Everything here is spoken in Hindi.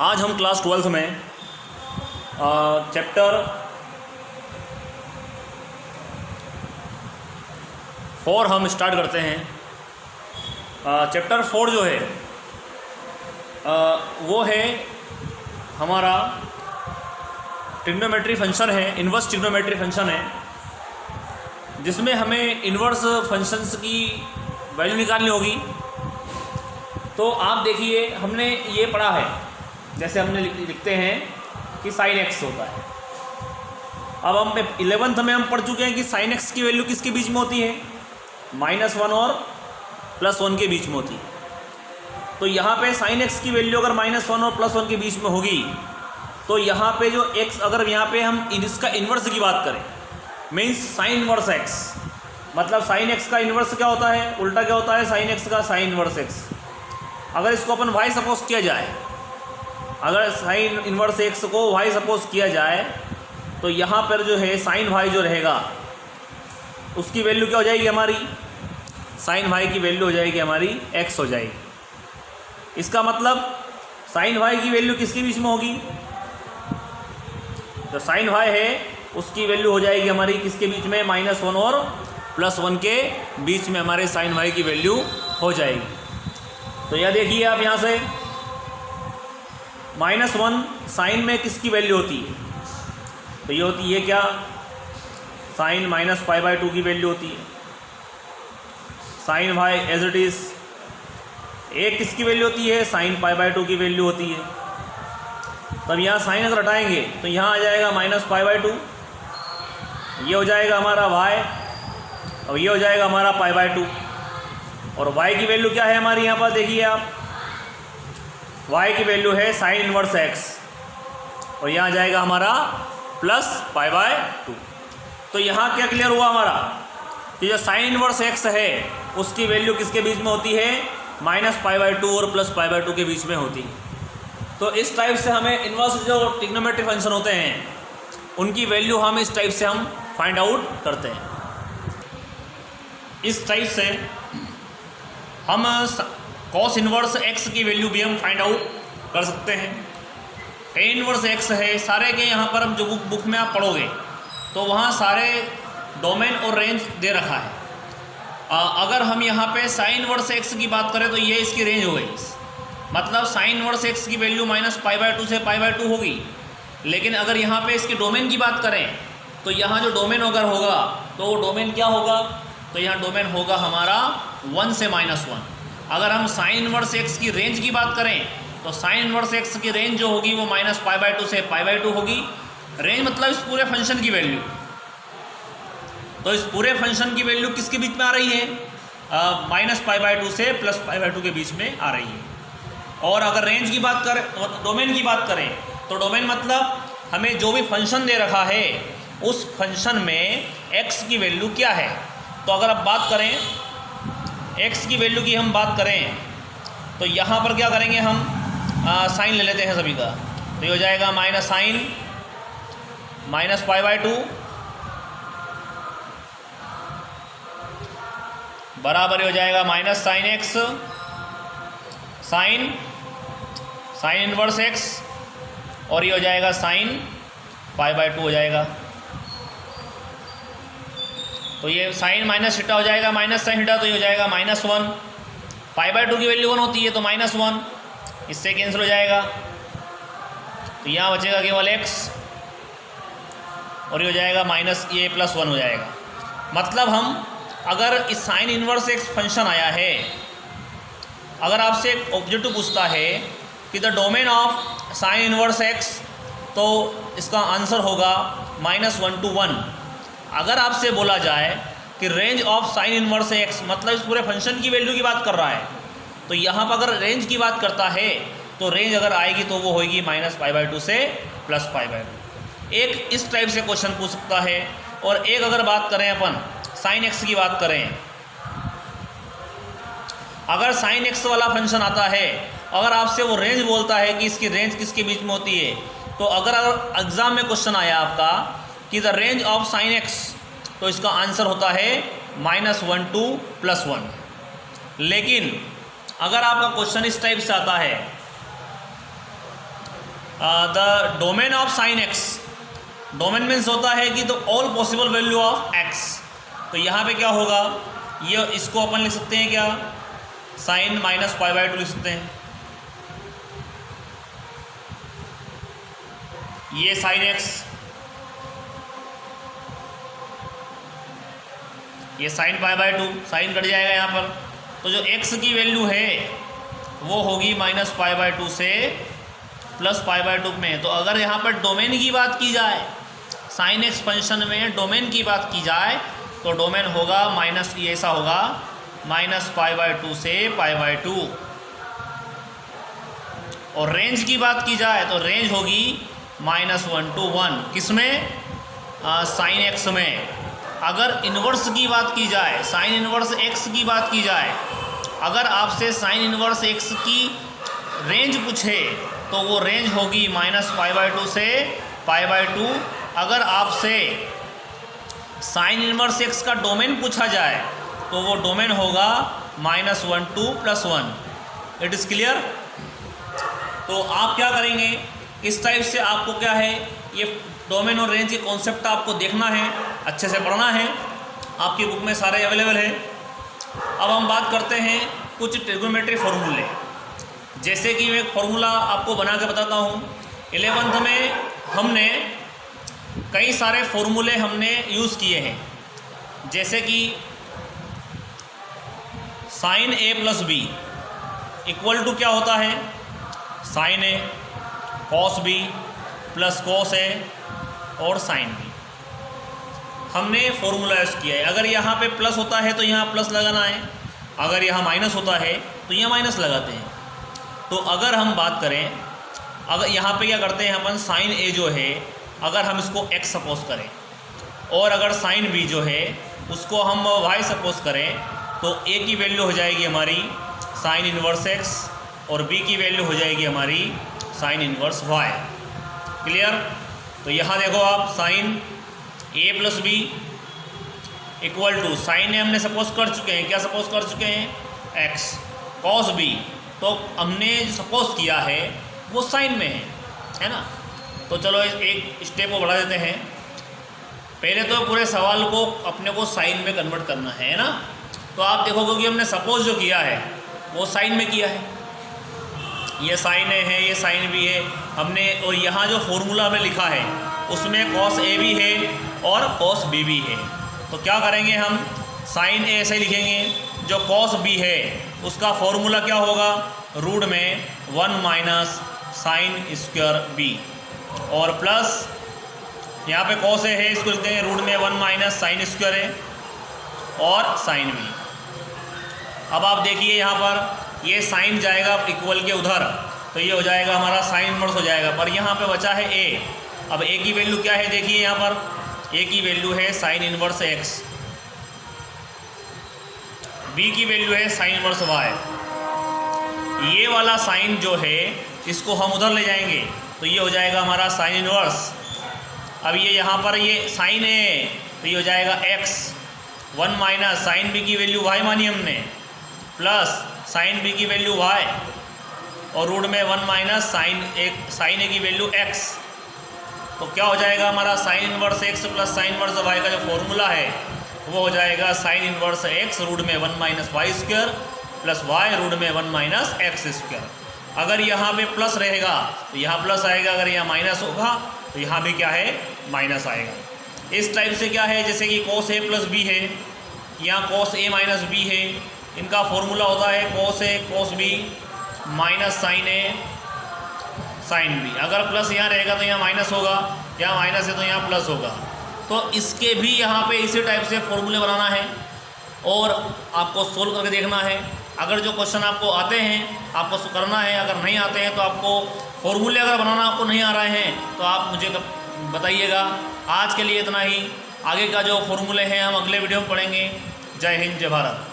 आज हम क्लास 12th में चैप्टर 4 हम स्टार्ट करते हैं। चैप्टर 4 जो है वो है हमारा ट्रिग्नोमेट्री फंक्शन है, इन्वर्स ट्रिग्नोमेट्री फंक्शन है, जिसमें हमें इन्वर्स फंक्शंस की वैल्यू निकालनी होगी। तो आप देखिए, हमने ये पढ़ा है, जैसे हमने लिखते हैं कि साइन एक्स होता है। अब हम 11th में हम पढ़ चुके हैं कि साइन एक्स की वैल्यू किसके बीच में होती है, -1 और +1 के बीच में होती है। तो यहाँ पे साइन एक्स की वैल्यू अगर -1 और +1 के बीच में होगी, तो यहाँ पे जो x, अगर यहाँ पे हम इसका इन्वर्स की बात करें, मीन्स साइन इन्वर्स x, मतलब साइन x का इन्वर्स क्या होता है, उल्टा क्या होता है साइन x का, साइन इन्वर्स x। अगर इसको अपन y सपोज किया जाए, अगर साइन इन्वर्स x को y सपोज किया जाए, तो यहाँ पर जो है साइन y जो रहेगा उसकी वैल्यू क्या हो जाएगी हमारी, साइन y की वैल्यू हो जाएगी हमारी x हो जाएगी। इसका मतलब साइन y की वैल्यू किसके बीच में होगी, जो साइन y है उसकी वैल्यू हो जाएगी हमारी किसके बीच में, -1 और +1 के बीच में हमारे साइन y की वैल्यू हो जाएगी। तो यह देखिए आप यहाँ से -1 साइन में किसकी वैल्यू होती है, तो ये होती है क्या, साइन -π/2 की वैल्यू होती है। Sine y as it is एक किसकी वैल्यू होती है, साइन π/2 की वैल्यू होती है। तब यहाँ साइन अगर हटाएंगे तो यहाँ आ जाएगा -π/2, ये हो जाएगा हमारा y और ये हो जाएगा हमारा π/2। और y की वैल्यू क्या है हमारी, यहाँ पर देखिए आप, y की वैल्यू है साइन इन्वर्स x, और यहाँ जाएगा हमारा +π/2। तो यहाँ क्या क्लियर हुआ हमारा कि जो साइन इन्वर्स x है उसकी वैल्यू किसके बीच में होती है, -π/2 और +π/2 के बीच में होती है। तो इस टाइप से हमें इन्वर्स जो ट्रिग्नोमेट्री फंक्शन होते हैं उनकी वैल्यू हम इस टाइप से हम फाइंड आउट करते हैं। इस टाइप से हम कॉस इन्वर्स x की वैल्यू भी हम फाइंड आउट कर सकते हैं। टेन इन्वर्स x है, सारे के यहाँ पर हम जो बुक में आप पढ़ोगे तो वहाँ सारे डोमेन और रेंज दे रखा है। अगर हम यहाँ पे साइन इन्वर्स x की बात करें तो ये इसकी रेंज हो गई, मतलब साइन इन्वर्स x की वैल्यू -π/2 से π/2 होगी। लेकिन अगर यहाँ पे इसके डोमेन की बात करें तो यहाँ जो डोमेन अगर होगा तो वो डोमेन क्या होगा, तो यहाँ डोमेन होगा हमारा 1 से -1। अगर हम साइन इन्वर्स x की रेंज की बात करें तो साइन इन्वर्स x की रेंज जो होगी वो -π/2 से π/2 होगी। रेंज मतलब इस पूरे फंक्शन की वैल्यू। तो इस पूरे फंक्शन की वैल्यू किसके बीच में आ रही है, -π/2 से +π/2 के बीच में आ रही है। और अगर रेंज की बात करें, डोमेन की बात करें, तो डोमेन मतलब हमें जो भी फंक्शन दे रखा है उस फंक्शन में x की वैल्यू क्या है। तो अगर आप बात करें x की वैल्यू की हम बात करें तो यहाँ पर क्या करेंगे हम, साइन ले लेते हैं सभी का, तो ये हो जाएगा -sin -π/2 बराबर हो जाएगा -sin x sign inverse x, और ये हो जाएगा साइन π/2 हो जाएगा। तो ये साइन माइनस थीटा हो जाएगा -sin थीटा, तो ये हो जाएगा -1। π/2 की वैल्यू 1 होती है तो -1, इससे कैंसिल हो जाएगा। तो यहाँ बचेगा केवल x, और ये हो जाएगा ये +1 हो जाएगा। मतलब हम अगर इस साइन इन्वर्स x फंक्शन आया है, अगर आपसे एक ऑब्जेक्टिव पूछता है कि the domain of sine inverse x, तो इसका आंसर होगा -1 to 1। अगर आपसे बोला जाए कि range of sine inverse x, मतलब इस पूरे फंक्शन की वैल्यू की बात कर रहा है, तो यहाँ पर अगर रेंज की बात करता है तो रेंज अगर आएगी तो वो होगी -π/2 से +π/2। एक इस टाइप से क्वेश्चन पूछ सकता है। और एक अगर बात करें अपन साइन x की बात करें, अगर साइन x वाला फंक्शन आता है, अगर आपसे वो रेंज बोलता है कि इसकी रेंज किसके बीच में होती है, तो अगर एग्ज़ाम में क्वेश्चन आया आपका कि the range of sine x, तो इसका आंसर होता है -1 to +1। लेकिन अगर आपका क्वेश्चन इस टाइप से आता है the domain of sine x, domain means होता है कि the all possible value of x. तो यहाँ पे क्या होगा, ये इसको अपन लिख सकते हैं क्या, साइन माइनस पाई बाई 2 लिख सकते हैं। ये साइन एक्स, ये sine pi by 2, sine cut जाएगा यहाँ पर। तो जो एक्स की वैल्यू है वो होगी माइनस पाई बाई 2 से प्लस पाई बाई 2 में। तो अगर यहाँ पर डोमेन की बात की जाए, साइन एक्स फंक्शन में डोमेन की बात की जाए तो डोमेन होगा माइनस, ये ऐसा होगा माइनस पाई बाई 2 से पाई बाई 2। और रेंज की बात की जाए तो रेंज होगी -1 to 1, किसमें, साइन एक्स में। अगर इन्वर्स की बात की जाए, साइन इन्वर्स एक्स की बात की जाए, अगर आपसे साइन इन्वर्स एक्स की रेंज पूछे तो वो रेंज होगी माइनस पाई बाई 2 से पाई बाई 2। अगर आपसे साइन इन्वर्स एक्स का डोमेन पूछा जाए तो वो डोमेन होगा -1 to +1। It is clear. तो आप क्या करेंगे, इस टाइप से आपको क्या है, ये डोमेन और रेंज के कॉन्सेप्ट आपको देखना है, अच्छे से पढ़ना है, आपकी बुक में सारे अवेलेबल है। अब हम बात करते हैं कुछ ट्रिग्नोमेट्री फॉर्मूले। जैसे कि मैं एक फार्मूला आपको बना के बताता हूँ। 11th में हमने कई सारे फॉर्मूले हमने यूज़ किए हैं, जैसे कि sine A plus B equal to क्या होता है, sine A cos B plus cos A और साइन बी। हमने फॉर्मूला यूज़ किया है। अगर यहाँ पे प्लस होता है तो यहाँ प्लस लगाना है, अगर यहाँ माइनस होता है तो यहाँ माइनस लगाते हैं। तो अगर हम बात करें, अगर यहाँ पे क्या करते हैं अपन, साइन ए जो है अगर हम इसको x सपोज करें और अगर साइन बी जो है उसको हम y सपोज करें तो a की वैल्यू हो जाएगी हमारी साइन इन्वर्स x और b की वैल्यू हो जाएगी हमारी साइन इन्वर्स y। क्लियर। तो यहाँ देखो आप, sine a plus B equal to sine A हमने सपोज कर चुके हैं, क्या सपोज कर चुके हैं, x, कॉस बी तो हमने जो सपोज किया है वो साइन में है ना। तो चलो एक स्टेप को बढ़ा देते हैं। पहले तो पूरे सवाल को अपने को साइन में कन्वर्ट करना है ना। तो आप देखोगे कि हमने सपोज जो किया है वो साइन में किया है, ये साइन ए है, ये साइन बी है हमने, और यहाँ जो फॉर्मूला हमें लिखा है उसमें कॉस ए भी है और कॉस बी भी है। तो क्या करेंगे हम, साइन ए ऐसे लिखेंगे, जो कॉस बी है उसका फॉर्मूला क्या होगा, रूट में 1 माइनस साइन स्क्वायर बी और प्लस यहाँ पे कॉस ए है, इसको लिखते हैं रूट में 1 माइनस साइन स्क्वायर है और साइन बी। अब आप देखिए यहाँ पर ये साइन जाएगा इक्वल के उधर, तो ये हो जाएगा हमारा साइन इनवर्स हो जाएगा, पर यहाँ पे बचा है ए। अब ए की वैल्यू क्या है, देखिए यहाँ पर ए की वैल्यू है साइन इनवर्स एक्स, बी की वैल्यू है साइन इनवर्स वाई। ये वाला साइन जो है इसको हम उधर ले जाएंगे तो ये हो जाएगा हमारा साइन इनवर्स। अब ये यहाँ पर ये साइन है तो ये हो जाएगा एक्स, 1 माइनस साइन बी की वैल्यू वाई मानी हमने, प्लस साइन बी की वैल्यू वाई और रूट में 1 माइनस साइन ए की वैल्यू एक्स। तो क्या हो जाएगा हमारा sine inverse X plus sine inverse Y का जो फॉर्मूला है वो हो जाएगा साइन इनवर्स एक्स रूट में 1 minus Y square plus Y root में 1 माइनस एक्स स्क्वायर। अगर यहाँ पे प्लस रहेगा तो यहाँ प्लस आएगा, अगर यहाँ माइनस होगा तो यहाँ भी क्या है, माइनस आएगा। इस टाइप से क्या है, जैसे कि कॉस ए प्लस बी है, यहाँ कॉस ए माइनस बी है, इनका फॉर्मूला होता है cos A cos B minus sign A sine B. अगर प्लस यहाँ रहेगा तो यहाँ माइनस होगा, यहाँ माइनस है तो यहाँ प्लस होगा। तो इसके भी यहाँ पे इसी टाइप से फॉर्मूले बनाना है और आपको सोल्व करके देखना है। अगर जो क्वेश्चन आपको आते हैं आपको करना है, अगर नहीं आते हैं तो आपको फॉर्मूले अगर बनाना आपको नहीं आ रहे हैं तो आप मुझे बताइएगा। आज के लिए इतना ही, आगे का जो फॉर्मूले हैं हम अगले वीडियो में पढ़ेंगे। जय हिंद, जय भारत।